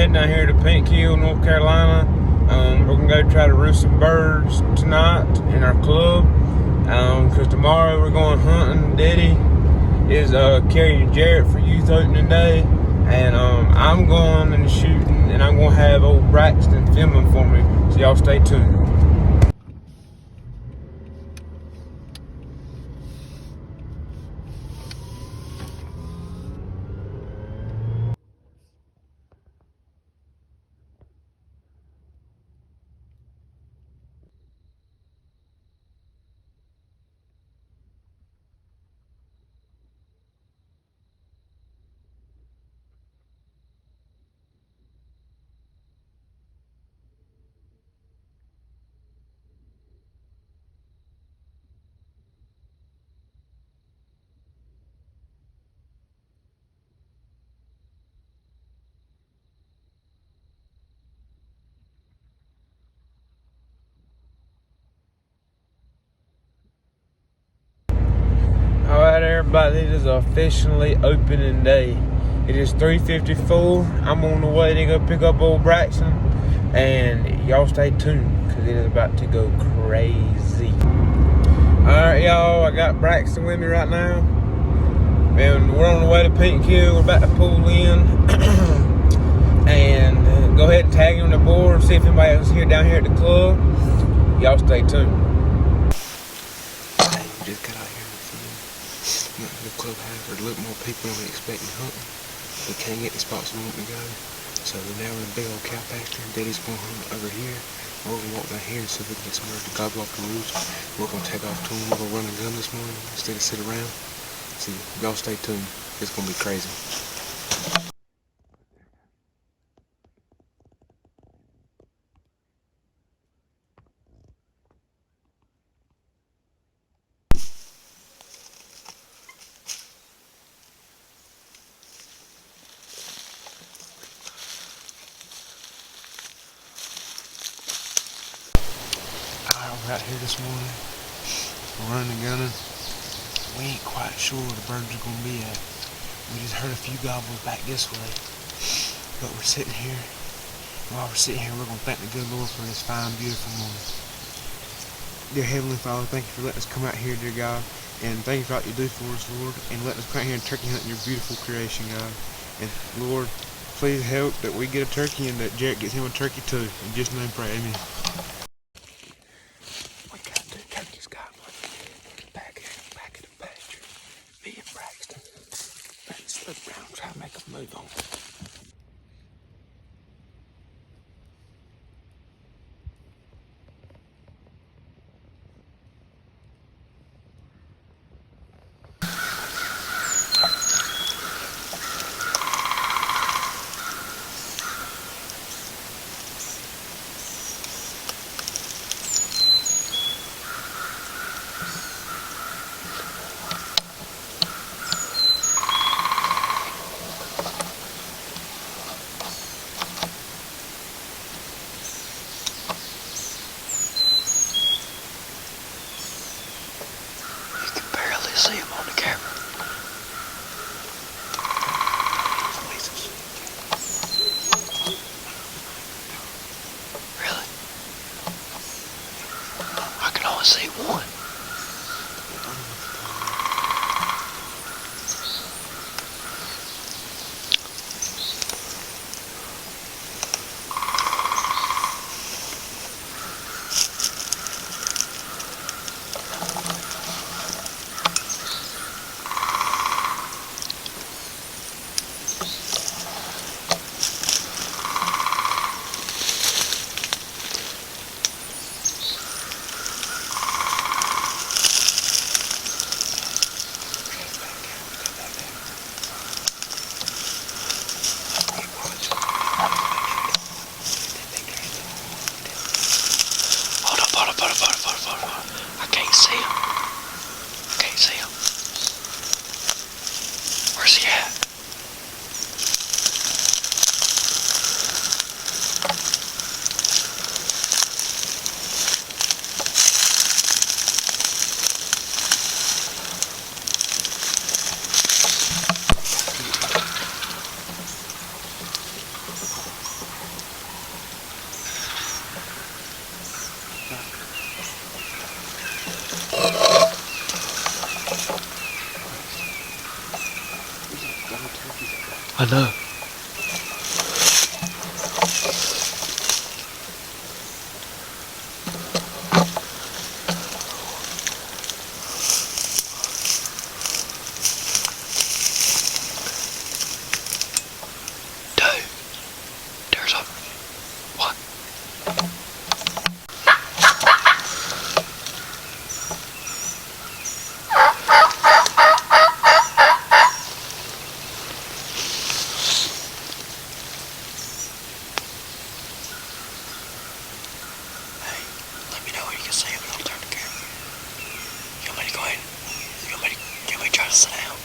heading down here to Pink Hill, North Carolina. We're gonna go try to roost some birds tonight in our club. Because tomorrow we're going hunting. Daddy is carrying Jarrett for youth opening day, and I'm going and shooting, and I'm gonna have old Braxton filming for me. So y'all stay tuned. Alright everybody, it is officially opening day. It is 3:54. I'm on the way to go pick up old Braxton, and y'all stay tuned because it is about to go crazy. Alright y'all, I got Braxton with me right now, and we're on the way to Pink Hill. We're about to pull in and go ahead and tag him on the board and see if anybody else is here down here at the club. Y'all stay tuned. Just got out here and went to the clubhouse or a little more people than we expected hunting. We can't get the spots we want to go. So we're now in a big old cow pasture. Daddy's going to hunt over here. We're going to walk down here and see if we can get somewhere to gobble off the roost. We're going to take off to them. We're going to run a gun this morning instead of sit around. So y'all stay tuned. It's going to be crazy. We're out here this morning, we're running and gunning. We ain't quite sure where the birds are going to be at. We just heard a few gobbles back this way. But we're sitting here. While we're sitting here, we're going to thank the good Lord for this fine, beautiful morning. Dear Heavenly Father, thank you for letting us come out here, dear God. And thank you for all you do for us, Lord. And letting us come out here and turkey hunt your beautiful creation, God. And Lord, please help that we get a turkey and that Jarrett gets him a turkey too. In Jesus' name, pray. Amen. Around, try to make a move on. See him on the camera. Really? I can only see one. know. Dude, there's a... What? Let me know when you can see him and I'll turn the camera. You want me to go ahead? You want me to try to sit down?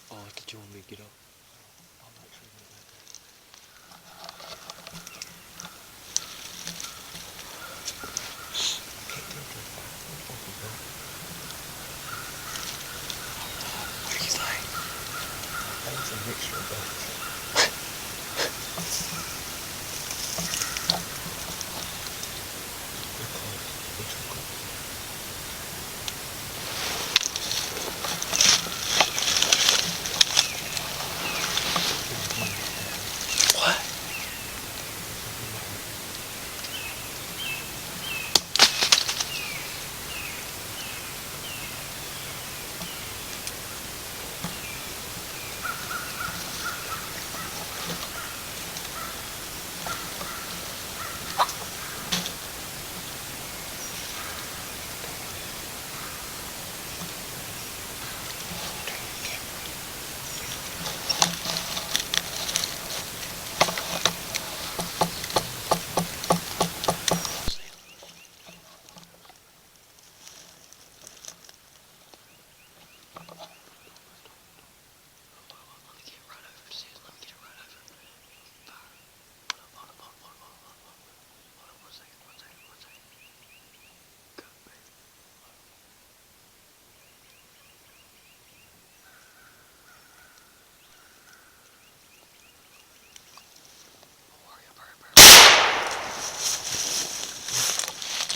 Oh, did you want me to get up? I'm not sure about that. What do you think? I think it's a mixture of both. What?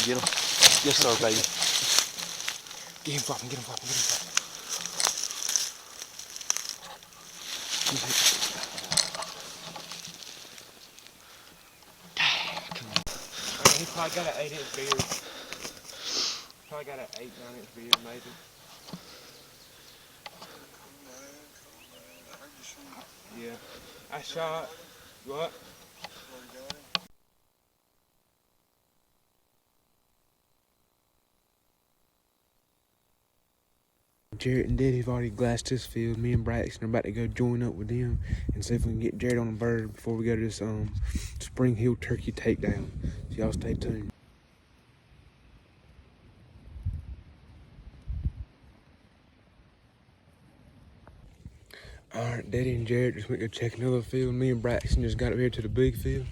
Get him. Yes, sir, baby. Get him flopping, get him flopping, get him flopping. He probably got an 8-inch beard. Probably got an 8-9-inch beard, maybe. Yeah. I shot. What? Jarrett and Daddy have already glassed this field. Me and Braxton are about to go join up with them and see if we can get Jarrett on a bird before we go to this Spring Hill turkey takedown. So y'all stay tuned. Alright, Daddy and Jarrett just went to go check another field. Me and Braxton just got up here to the big field.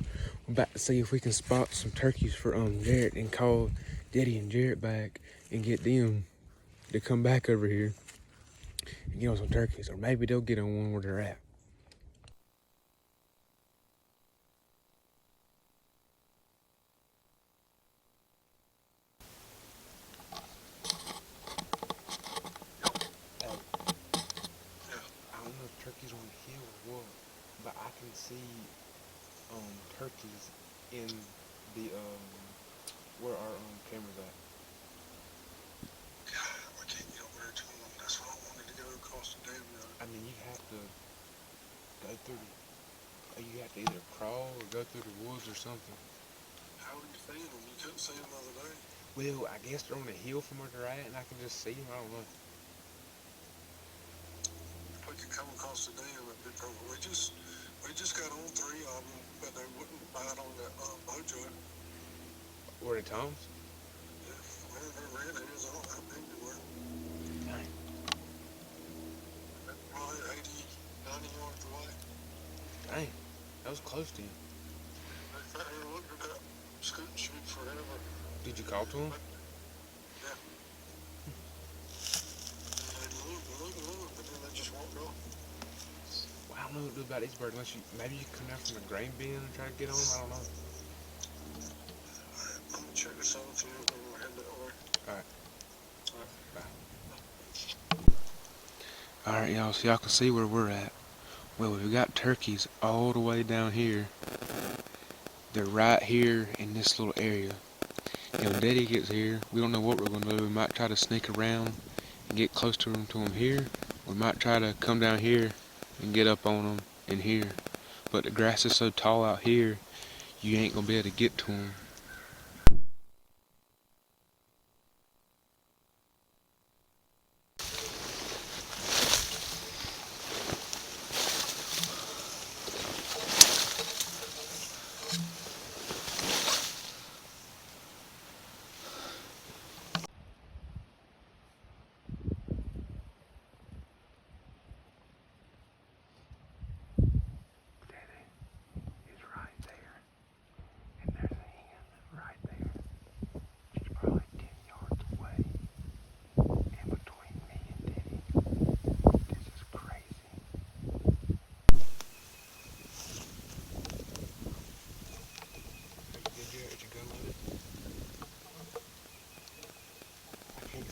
We're about to see if we can spot some turkeys for Jarrett and call Daddy and Jarrett back and get them to come back over here and get on some turkeys. Or maybe they'll get on one where they're at. I don't know if turkeys on the hill or what, but I can see turkeys in the where our camera's at. God, I can't get over there to them. That's why I wanted to go across the damn road. I mean, you have to go through you have to either crawl or go through the woods or something. How are you seeing them? You couldn't see them the other day. Well, I guess they're on the hill from where they're at, and I can just see them. I don't know. If we could come across the dam, it'd be perfect. We just got on 3 of them, but they wouldn't bite on that bow joint. Where the Toms? Yeah, where red is, I don't know how big they were. Dang. They're probably 80, 90 yards away. Dang. That was close to you. They sat here and looked at that scoot shoot forever. Did you call to him? Yeah. They looked, but then they just walked off. Well, I don't know what to do about these birds unless maybe you come out from the grain bin and try to get on them. I don't know. I'm gonna check this out too. I'm gonna head that way. Alright, y'all, so y'all can see where we're at. Well, we've got turkeys all the way down here. They're right here in this little area. And when Daddy gets here, we don't know what we're going to do. We might try to sneak around and get close to them here. We might try to come down here and get up on them in here. But the grass is so tall out here, you ain't going to be able to get to them.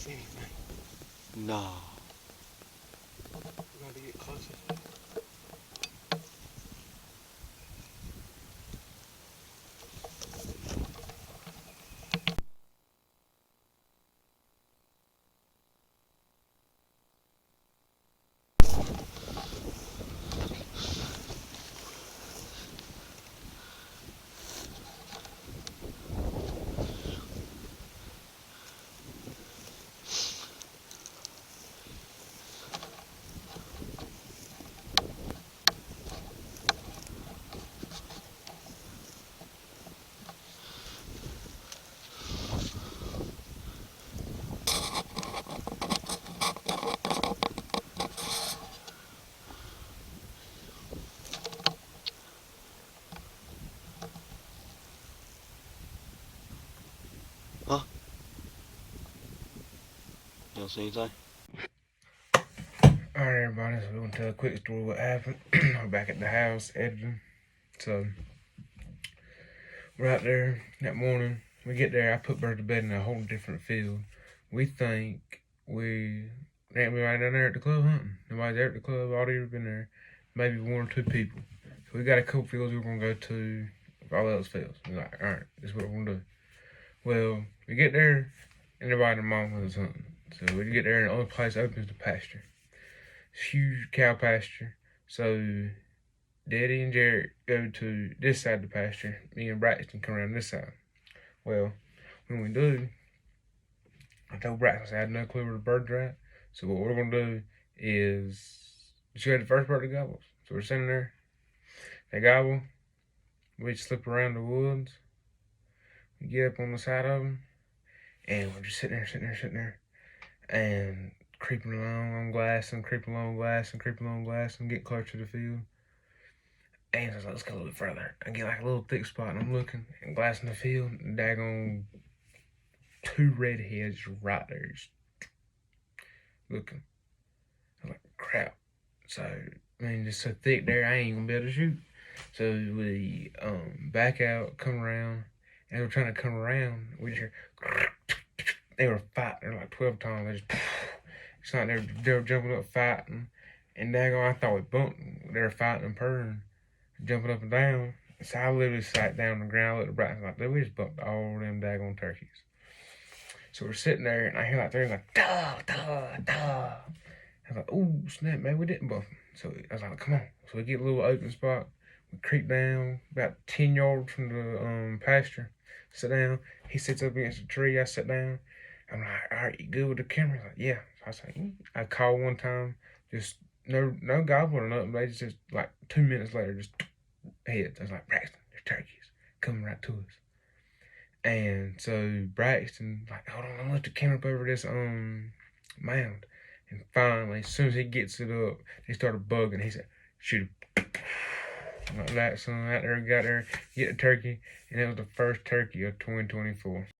Anything. No. We gotta get closer. You don't see anything? Alright, everybody, so we're gonna tell a quick story what happened. We're back at the house editing. So we're out there that morning. We get there, I put Bird to bed in a whole different field. We think there ain't nobody down there at the club hunting. Nobody's there at the club, all they've been there. Maybe one or two people. So we got a couple fields we're gonna go to if all else fails. We're like, alright, this is what we're gonna do. Well, we get there and everybody and mom was hunting. So we get there and the only place open is the pasture. It's huge cow pasture. So Daddy and Jared go to this side of the pasture. Me and Braxton come around this side. Well, when we do, I told Braxton I had no clue where the birds are at. So what we're gonna do is just go to the first bird that gobbles. So we're sitting there, they gobble, we slip around the woods, we get up on the side of them, and we're just sitting there, and creeping along on glass and creeping along glass and get closer to the field. And I was like, let's go a little bit further. I get like a little thick spot and I'm looking and glass in the field and daggone two redheads right there just looking. I'm like, crap. So, I mean, just so thick there, I ain't gonna be able to shoot. So we back out, come around, and we're trying to come around. We just hear, they were fighting. They're like 12 times. They just, it's like they were jumping up fighting. And daggone, I thought we bumped. They were fighting and purring, jumping up and down. So I literally sat down on the ground, looked at Bryce, like, we just bumped all them daggone turkeys. So we're sitting there, and I hear like they're like, duh, duh, duh. I was like, ooh, snap, maybe we didn't bump them. So I was like, come on. So we get a little open spot. We creep down about 10 yards from the pasture. Sit down. He sits up against a tree. I sit down. I'm like, all right, you good with the camera? He's like, yeah. So I was like, I called one time, just no gobble or nothing. They just like 2 minutes later, just heads. I was like, Braxton, there's turkeys coming right to us. And so Braxton, like, hold on, I'm lift the camera up over this mound. And finally, as soon as he gets it up, they started bugging. He said, shoot. My last son out there got there, get a turkey, and it was the first turkey of 2024.